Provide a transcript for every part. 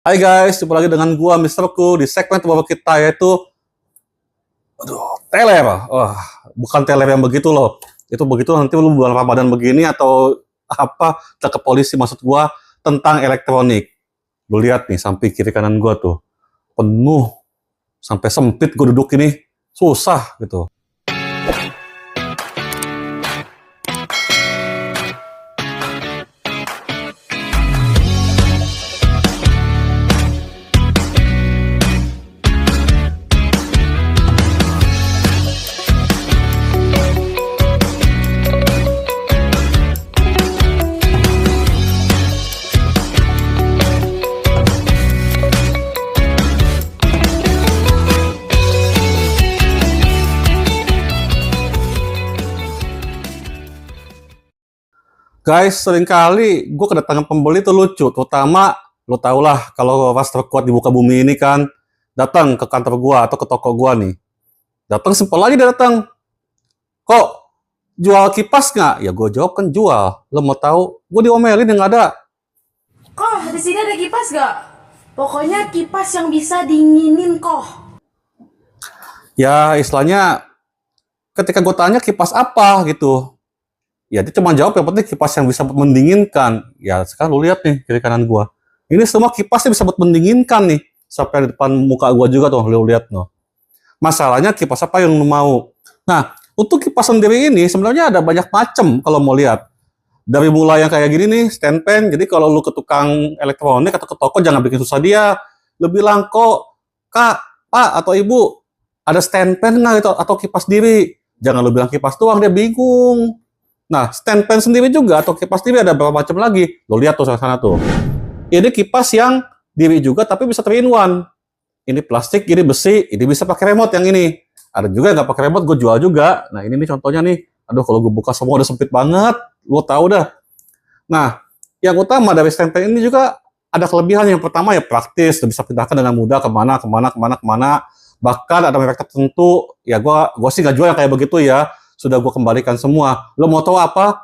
Hai guys, jumpa lagi dengan gua Mister Ku di segmen terbaru kita yaitu teler. Wah, bukan teler yang begitu loh. Itu begitu nanti lu bulan Ramadan begini atau apa ke polisi maksud gua tentang elektronik. Lu lihat nih samping kiri kanan gua tuh penuh sampai sempit gua duduk ini susah gitu. Guys, seringkali gue kedatangan pembeli itu lucu, terutama lo tau lah kalau pas terkuat di muka bumi ini kan datang ke kantor gua atau ke toko gua nih. Datang simpel aja dia datang. Kok jual kipas nggak? Ya gue jawab kan jual. Lo mau tahu? Gue diomelin yang ada. Kok di sini ada kipas gak? Pokoknya kipas yang bisa dinginin kok. Ya istilahnya ketika gue tanya kipas apa gitu. Ya dia cuma jawab yang penting kipas yang bisa mendinginkan. Ya sekarang lu lihat nih kiri kanan gua. Ini semua kipasnya bisa buat mendinginkan nih. Sampai di depan muka gua juga tuh lu lihat no. Masalahnya kipas apa yang lu mau? Nah, untuk kipas sendiri ini sebenarnya ada banyak macam kalau mau lihat. Dari mulai yang kayak gini nih, stand fan. Jadi kalau lu ke tukang elektronik atau ke toko jangan bikin susah dia. Lu bilang kok, Kak, Pak atau Ibu, ada stand fan nggak gitu atau kipas diri? Jangan lu bilang kipas doang, dia bingung. Nah, stand fan sendiri juga atau kipas diri ada berapa macam lagi. Lo lihat tuh sana tuh. Ini kipas yang diri juga tapi bisa 3-in-1. Ini plastik, ini besi, ini bisa pakai remote yang ini. Ada juga yang nggak pakai remote, gue jual juga. Nah, ini nih contohnya nih. Aduh, kalau gue buka semua udah sempit banget. Lo tahu dah. Nah, yang utama dari stand fan ini juga ada kelebihan. Yang pertama ya praktis, bisa pindahkan dengan mudah kemana. Bahkan ada merek tertentu, ya gue sih nggak jual yang kayak begitu ya. Sudah gue kembalikan semua. Lo mau tahu apa?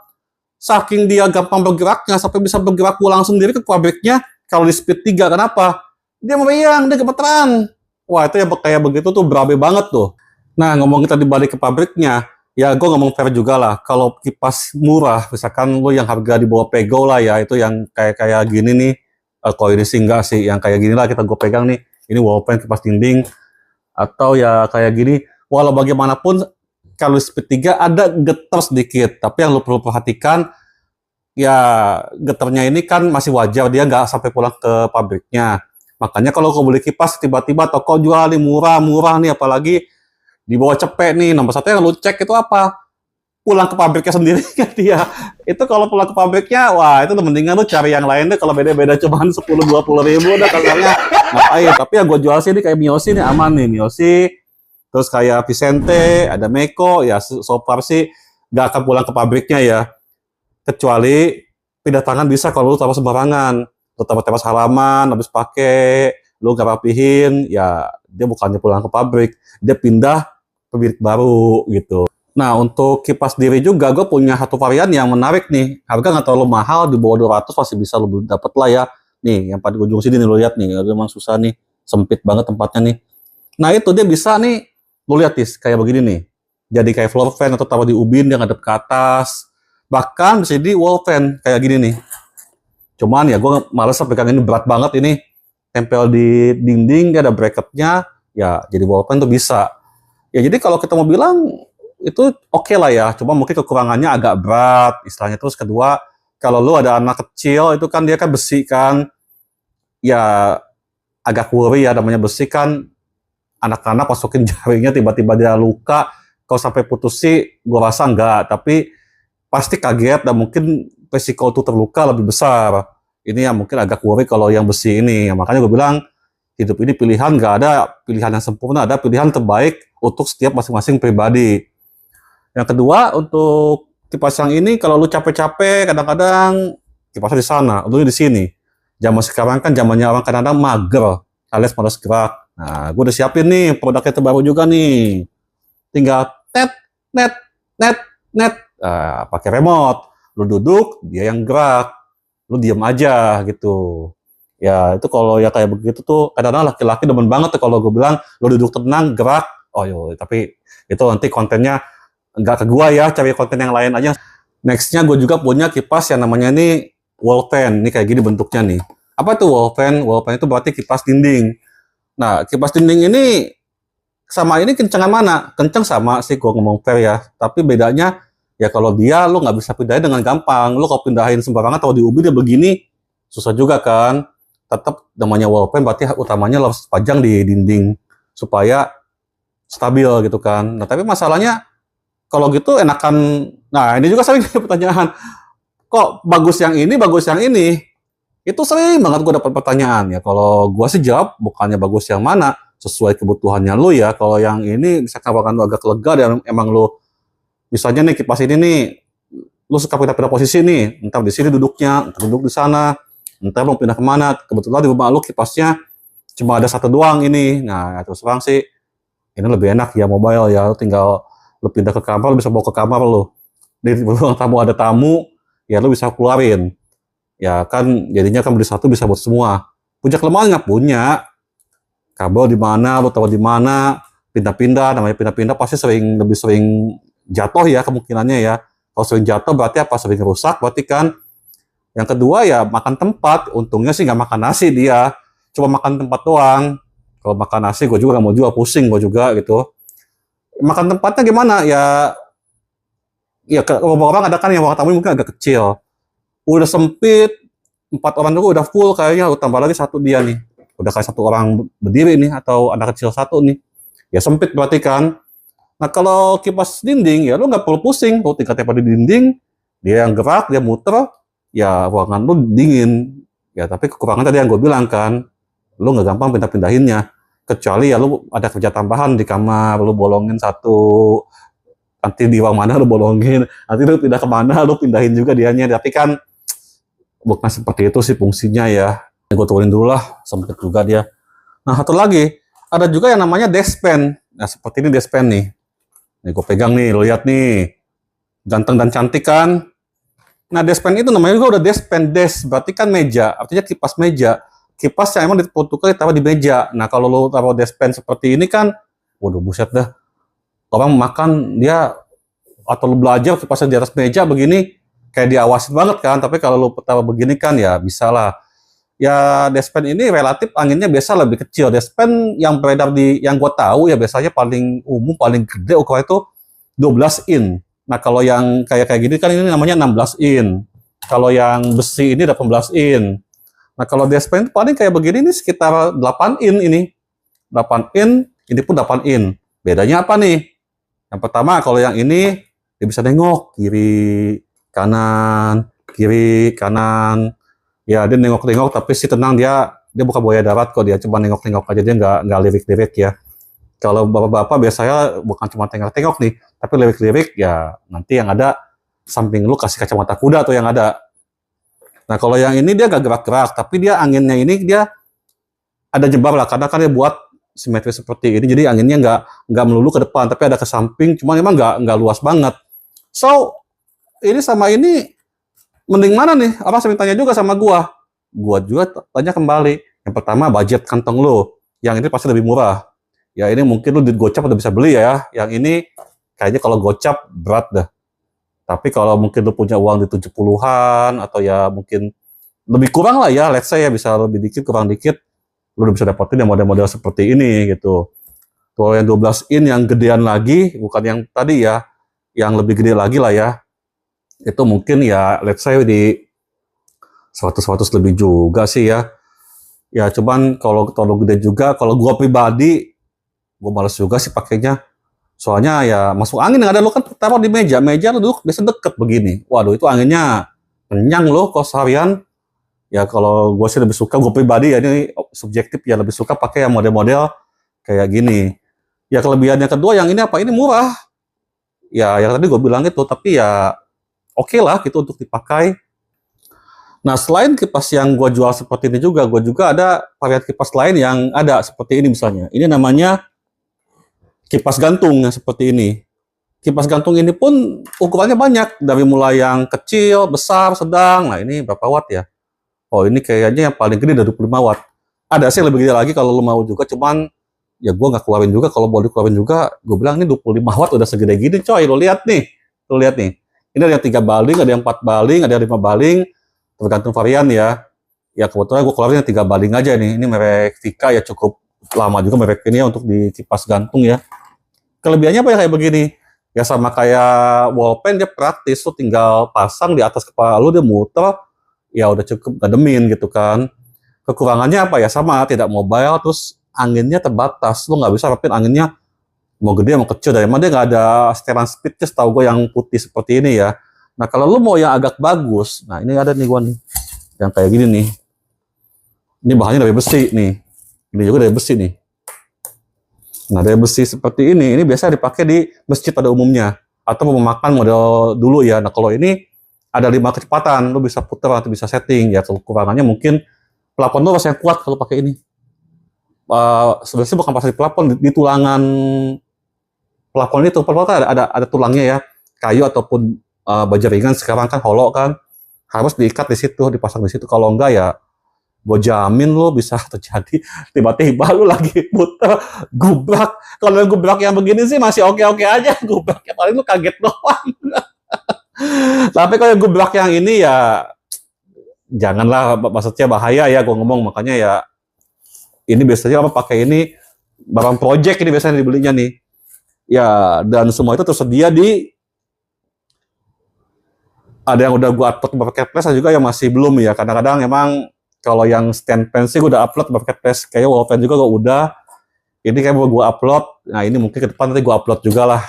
Saking dia gampang bergeraknya, sampai bisa bergerak pulang sendiri ke pabriknya, kalau di speed 3, kenapa? Dia meriang, dia gemeteran. Wah, itu yang kayak begitu tuh berabe banget tuh. Nah, ngomong kita dibalik ke pabriknya, ya gue ngomong fair juga lah. Kalau kipas murah, misalkan lo yang harga di bawah Pego lah ya, itu yang kayak gini nih, kalau ini sih enggak sih, yang kayak gini lah kita gue pegang nih. Ini wallpen kipas dinding, atau ya kayak gini, walau bagaimanapun, kalau speed 3 ada getar sedikit, tapi yang lo perlu perhatikan, ya getarnya ini kan masih wajar, dia nggak sampai pulang ke pabriknya. Makanya kalau kau beli kipas, tiba-tiba toko jual nih murah-murah nih, apalagi di bawah cepek nih, nomor satu yang lo cek itu apa? Pulang ke pabriknya sendiri kan dia. Itu kalau pulang ke pabriknya, wah itu mendingan lo cari yang lain deh, kalau beda-beda cuman 10-20 ribu udah kasarnya. Ngapain? Tapi yang gue jual sih ini kayak Miyoshi nih, aman nih, Miyoshi. Terus kayak Vicente, ada Meko, ya so far sih nggak akan pulang ke pabriknya ya. Kecuali pindah tangan bisa kalau lu taruh sembarangan. Lu taruh teras halaman, habis pakai, lu nggak rapihin, ya dia bukannya pulang ke pabrik, dia pindah ke bilik baru gitu. Nah untuk kipas diri juga, gue punya satu varian yang menarik nih. Harga nggak terlalu mahal, di bawah 200 masih bisa lu dapat lah ya. Nih, yang pada ujung sini nih lu lihat nih, memang susah nih, sempit banget tempatnya nih. Nah itu dia bisa nih, lu lihat nih, kayak begini nih. Jadi kayak floor fan atau taruh di ubin yang ngadep ke atas. Bahkan bisa di wall fan kayak gini nih. Cuman ya gue males pegang ini, berat banget ini. Tempel di dinding, dia ada bracketnya. Ya jadi wall fan tuh bisa. Ya jadi kalau kita mau bilang itu oke lah ya. Cuma mungkin kekurangannya agak berat istilahnya. Terus kedua, kalau lu ada anak kecil itu kan dia kan besi kan. Ya agak worry ya, namanya besi kan, anak-anak masukin jaringnya tiba-tiba dia luka, kalau sampai putus sih gue rasa enggak, tapi pasti kaget dan mungkin resiko untuk terluka lebih besar. Ini yang mungkin agak worry kalau yang besi ini. Makanya gue bilang hidup ini pilihan, nggak ada pilihan yang sempurna, ada pilihan terbaik untuk setiap masing-masing pribadi. Yang kedua, untuk kipas yang ini kalau lu capek-capek kadang-kadang kipasnya di sana, lu di sini. Zaman sekarang kan zamannya orang kadang-kadang mager alias malas gerak. Nah, gue udah siapin nih produknya terbaru juga nih. Tinggal net, net, net, net. Pakai remote. Lu duduk, dia yang gerak. Lu diem aja gitu. Ya itu kalau ya kayak begitu tuh kadang-kadang laki-laki demen banget tuh kalau gue bilang lo duduk tenang gerak. Oh yo, tapi itu nanti kontennya nggak ke gua ya, cari konten yang lain aja. Nextnya gue juga punya kipas yang namanya ini wall fan. Ini kayak gini bentuknya nih. Apa tuh wall fan? Wall fan itu berarti kipas dinding. Nah kipas dinding ini sama ini kencengan mana? Kenceng sama sih gue ngomong fair ya. Tapi bedanya ya kalau dia lo nggak bisa pindahin dengan gampang. Lo kalau pindahin sembarangan atau diubi dia begini susah juga kan. Tetap namanya wall fan berarti utamanya lo harus pajang di dinding supaya stabil gitu kan. Nah tapi masalahnya kalau gitu enakan. Nah ini juga sering pertanyaan. Kok bagus yang ini, bagus yang ini? Itu sering banget gue dapat pertanyaan ya. Kalau gue sih jawab bukannya bagus yang mana, sesuai kebutuhannya lu ya. Kalau yang ini misalkan lu agak lega dan emang lu misalnya nih kipas ini nih lu suka pindah-pindah posisi nih, entar di sini duduknya, entar duduk di sana, entar lu pindah kemana. Kebetulan di rumah lu kipasnya cuma ada satu doang ini. Nah terus terang sih ini lebih enak ya mobile ya. Lu tinggal lu pindah ke kamar, lu bisa bawa ke kamar lu. Di ruang tamu ada tamu, ya lu bisa keluarin. Ya kan jadinya kan beli satu bisa buat semua. Punya kelemahan nggak punya. Kabel di mana, lu taruh di mana, pindah-pindah, namanya pindah-pindah pasti lebih sering jatuh ya kemungkinannya ya. Kalau sering jatuh berarti apa? Sering rusak berarti kan. Yang kedua ya makan tempat. Untungnya sih nggak makan nasi dia, cuma makan tempat doang. Kalau makan nasi gue juga nggak mau jual, pusing gue juga gitu. Makan tempatnya gimana ya? Ya orang ada kan yang ruang tamu mungkin agak kecil. Udah sempit, 4 orang juga udah full kayaknya, tambah lagi satu dia nih. Udah kayak satu orang berdiri nih, atau anak kecil satu nih. Ya sempit berarti kan. Nah kalau kipas dinding, ya lu nggak perlu pusing. Lu tinggal tempat di dinding, dia yang gerak, dia muter, ya ruangan lu dingin. Ya tapi kekurangan tadi yang gue bilang kan, lu nggak gampang pindah-pindahinnya. Kecuali ya lu ada kerja tambahan di kamar, lu bolongin satu, nanti di ruang mana lu bolongin, nanti lu pindah kemana, lu pindahin juga dianya. Tapi kan bukan seperti itu sih fungsinya ya. Gue turunin dulu lah, sempit juga dia. Nah satu lagi, ada juga yang namanya deskpan. Nah seperti ini deskpan nih. Nih gue pegang nih, lo lihat nih. Ganteng dan cantik kan. Nah deskpan itu namanya juga udah deskpan, desk berarti kan meja, artinya kipas meja. Kipas yang emang diperuntukkan ditaruh di meja. Nah kalau lo taruh deskpan seperti ini kan, waduh buset dah. Orang makan dia atau lo belajar kipasnya di atas meja begini, kayak diawasin banget kan. Tapi kalau lo taruh begini kan ya bisa lah. Ya deskpan ini relatif anginnya biasa lebih kecil. Deskpan yang beredar yang gue tahu ya biasanya paling umum paling gede ukuran itu 12 in. Nah kalau yang kayak gini kan ini namanya 16 in. Kalau yang besi ini 18 in. Nah kalau deskpan itu paling kayak begini ini sekitar 8 in ini. 8 in, ini pun 8 in. Bedanya apa nih? Yang pertama kalau yang ini dia bisa nengok kiri kanan. Ya dia nengok-nengok tapi sih tenang, dia bukan buaya darat kok, dia cuma nengok-nengok aja, dia nggak lirik-lirik ya. Kalau bapak-bapak biasanya bukan cuma tengok-tengok nih, tapi lirik-lirik ya nanti yang ada samping lu kasih kacamata kuda tuh yang ada. Nah kalau yang ini dia nggak gerak-gerak, tapi dia anginnya ini dia ada jebar lah, karena kan dia buat simetris seperti ini, jadi anginnya nggak melulu ke depan, tapi ada ke samping, cuma memang nggak luas banget. So ini sama ini mending mana nih? Apa sering tanya juga sama gua juga tanya kembali. Yang pertama budget kantong lo, yang ini pasti lebih murah. Ya ini mungkin lu di gocap udah bisa beli ya. Yang ini kayaknya kalau gocap berat dah. Tapi kalau mungkin lu punya uang di 70-an atau ya mungkin lebih kurang lah ya, let's say ya bisa lebih dikit kurang dikit, lu udah bisa dapetin yang model-model seperti ini gitu. Kalau yang 12 in yang gedean lagi, bukan yang tadi ya, yang lebih gede lagi lah ya. Itu mungkin ya let's say di 100 lebih juga sih ya. Ya cuman kalau terlalu gede juga, kalau gua pribadi gua males juga sih pakainya. Soalnya ya masuk angin yang ada, lo kan taruh di meja lo duduk biasa deket begini. Waduh itu anginnya kenyang lo kalau seharian. Ya kalau gua sih lebih suka, gua pribadi ya ini subjektif ya, lebih suka pakai yang model-model kayak gini. Ya kelebihannya kedua yang ini apa? Ini murah. Ya yang tadi gua bilang itu, tapi ya oke lah gitu untuk dipakai. Nah selain kipas yang gue jual seperti ini juga, gue juga ada varian kipas lain yang ada seperti ini misalnya. Ini namanya kipas gantung yang seperti ini. Kipas gantung ini pun ukurannya banyak, dari mulai yang kecil, besar, sedang. Nah ini berapa watt ya? oh ini kayaknya yang paling gede dari 25 watt. Ada sih yang lebih gede lagi kalau lu mau juga, cuman ya gue nggak keluarin juga. Kalau mau dikeluarin juga, gue bilang ini 25 watt udah segede gini coy. Lu lihat nih, ini ada yang 3 baling, ada yang 4 baling, ada yang 5 baling, tergantung varian ya. Ya kebetulan gue keluarin yang 3 baling aja nih. Ini merek Vika ya, cukup lama juga merek ini ya untuk di kipas gantung ya. Kelebihannya apa ya kayak begini? Ya sama kayak wall pen, dia praktis, tuh tinggal pasang di atas kepala lu, dia muter, ya udah cukup ngademin gitu kan. Kekurangannya apa ya, sama tidak mobile, terus anginnya terbatas, lu nggak bisa rapin anginnya mau gede mau kecil, dari mana dia nggak ada setelan speednya setahu gue yang putih seperti ini ya. Nah kalau lu mau yang agak bagus, nah ini ada nih gua nih, yang kayak gini nih. Ini bahannya dari besi nih, ini juga dari besi nih. Nah, dari besi seperti ini biasa dipakai di masjid pada umumnya, atau mau makan model dulu ya. Nah, kalau ini ada 5 kecepatan, lu bisa putar atau bisa setting ya. Kekurangannya mungkin plafon lu harus yang kuat kalau pakai ini. Sebenarnya bukan pasang di plafon, di tulangan plafon itu, plafon kan ada tulangnya ya, kayu ataupun baja ringan. Sekarang kan hollow kan, harus diikat di situ, dipasang di situ. Kalau enggak ya gue jamin lo bisa terjadi tiba-tiba lu lagi puter gubrak. Kalau yang gubrak yang begini sih masih oke-oke aja, gubrak yang paling lu kaget doang. Tapi kalau yang gubrak yang ini ya janganlah, maksudnya bahaya ya gue ngomong. Makanya ya ini biasanya apa pakai ini barang project, ini biasanya dibelinya nih ya. Dan semua itu tersedia di, ada yang udah gue upload pakai flash, juga yang masih belum ya. Kadang-kadang emang kalau yang stand pen sih gue udah upload pakai flash, kayak wall pen juga gue udah. Ini kayak mau gue upload, nah ini mungkin ke depan nanti gue upload juga lah.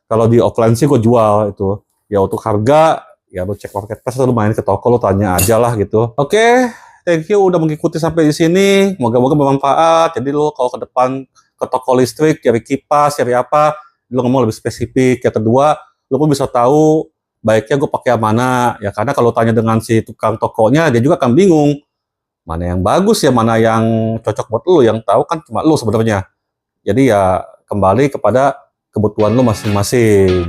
Kalau di offline sih gue jual itu. Ya untuk harga, ya lu cek marketplace atau lu main ke toko, lu tanya aja lah gitu. Oke, thank you udah mengikuti sampai di sini. Moga-moga bermanfaat. Jadi lu kalau ke depan ke toko listrik, cari kipas, cari apa, lu ngomong lebih spesifik. Yang kedua, lu pun bisa tahu baiknya gue pakai yang mana ya, karena kalau tanya dengan si tukang tokonya, dia juga akan bingung mana yang bagus ya, mana yang cocok buat lu. Yang tahu kan cuma lu sebenarnya. Jadi ya kembali kepada kebutuhan lu masing-masing.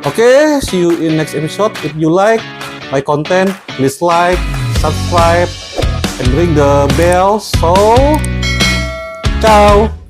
Oke, see you in next episode. If you like my content, please like, subscribe, and ring the bell. So, ciao.